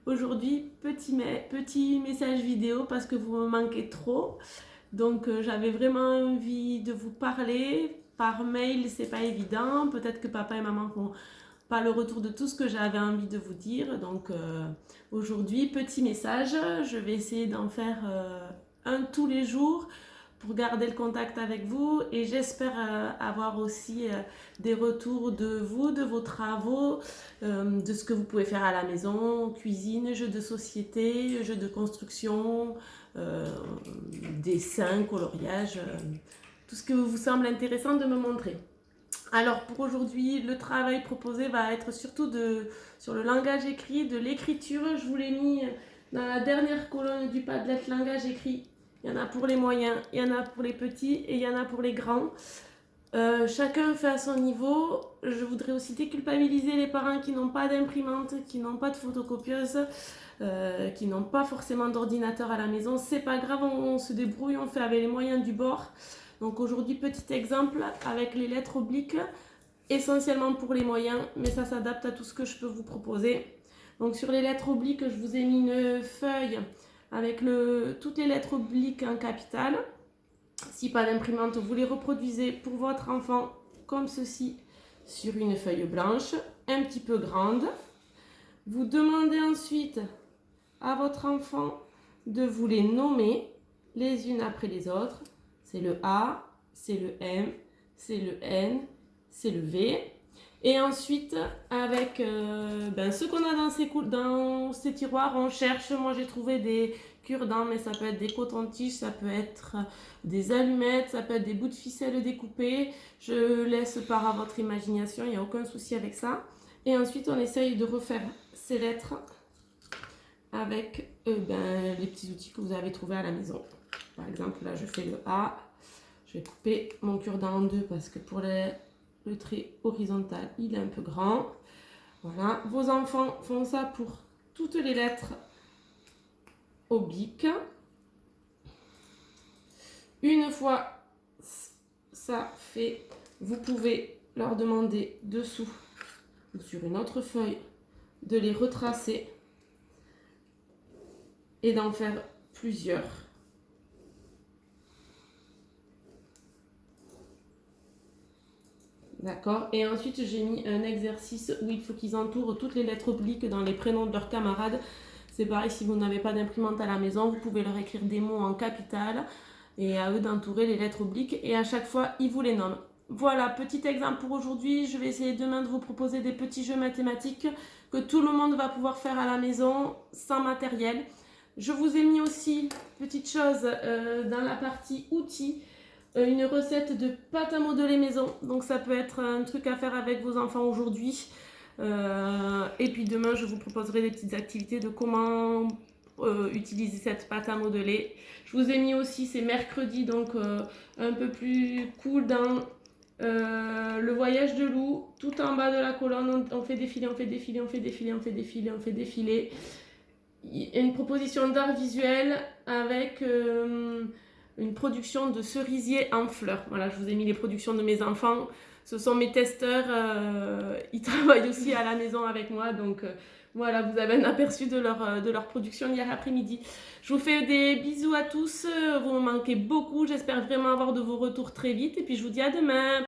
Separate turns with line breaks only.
Aujourd'hui, petit message vidéo parce que vous me manquez trop. Donc j'avais vraiment envie de vous parler. Par mail, c'est pas évident. Peut-être que papa et maman font pas le retour de tout ce que j'avais envie de vous dire. Donc aujourd'hui, petit message. Je vais essayer d'en faire un tous les jours pour garder le contact avec vous et j'espère avoir aussi des retours de vous, de vos travaux, de ce que vous pouvez faire à la maison, cuisine, jeux de société, jeux de construction, dessin, coloriage, tout ce que vous semble intéressant de me montrer. Alors pour aujourd'hui, le travail proposé va être surtout sur le langage écrit, de l'écriture. Je vous l'ai mis dans la dernière colonne du Padlet langage écrit. Il y en a pour les moyens, il y en a pour les petits et il y en a pour les grands. Chacun fait à son niveau. Je voudrais aussi déculpabiliser les parents qui n'ont pas d'imprimante, qui n'ont pas de photocopieuse, qui n'ont pas forcément d'ordinateur à la maison. C'est pas grave, on se débrouille, on fait avec les moyens du bord. Donc aujourd'hui, petit exemple avec les lettres obliques, essentiellement pour les moyens, mais ça s'adapte à tout ce que je peux vous proposer. Donc sur les lettres obliques, je vous ai mis une feuille avec toutes les lettres obliques en capitale. Si pas d'imprimante, vous les reproduisez pour votre enfant comme ceci sur une feuille blanche, un petit peu grande. Vous demandez ensuite à votre enfant de vous les nommer les unes après les autres. C'est le A, c'est le M, c'est le N, c'est le V. Et ensuite, avec ce qu'on a dans ces tiroirs, on cherche. Moi, j'ai trouvé des cure-dents, mais ça peut être des cotons-tiges, ça peut être des allumettes, ça peut être des bouts de ficelle découpés. Je laisse part à votre imagination, il n'y a aucun souci avec ça. Et ensuite, on essaye de refaire ces lettres avec les petits outils que vous avez trouvés à la maison. Par exemple, là, je fais le A. Je vais couper mon cure-dent en deux parce que pour le trait horizontal, il est un peu grand. Voilà, vos enfants font ça pour toutes les lettres obliques. Une fois ça fait, vous pouvez leur demander dessous ou sur une autre feuille de les retracer et d'en faire plusieurs. D'accord. Et ensuite, j'ai mis un exercice où il faut qu'ils entourent toutes les lettres obliques dans les prénoms de leurs camarades. C'est pareil, si vous n'avez pas d'imprimante à la maison, vous pouvez leur écrire des mots en capitale et à eux d'entourer les lettres obliques. Et à chaque fois, ils vous les nomment. Voilà, petit exemple pour aujourd'hui. Je vais essayer demain de vous proposer des petits jeux mathématiques que tout le monde va pouvoir faire à la maison sans matériel. Je vous ai mis aussi, petite chose, dans la partie outils, une recette de pâte à modeler maison. Donc ça peut être un truc à faire avec vos enfants aujourd'hui. Et puis demain, je vous proposerai des petites activités de comment utiliser cette pâte à modeler. Je vous ai mis aussi, c'est mercredi, donc un peu plus cool dans le voyage de loup. Tout en bas de la colonne, on fait défiler, on fait défiler, on fait défiler, on fait défiler, on fait défiler. Une proposition d'art visuel avec une production de cerisier en fleurs. Voilà, je vous ai mis les productions de mes enfants. Ce sont mes testeurs. Ils travaillent aussi à la maison avec moi. Donc voilà, vous avez un aperçu de leur production hier après-midi. Je vous fais des bisous à tous. Vous me manquez beaucoup. J'espère vraiment avoir de vos retours très vite. Et puis je vous dis à demain.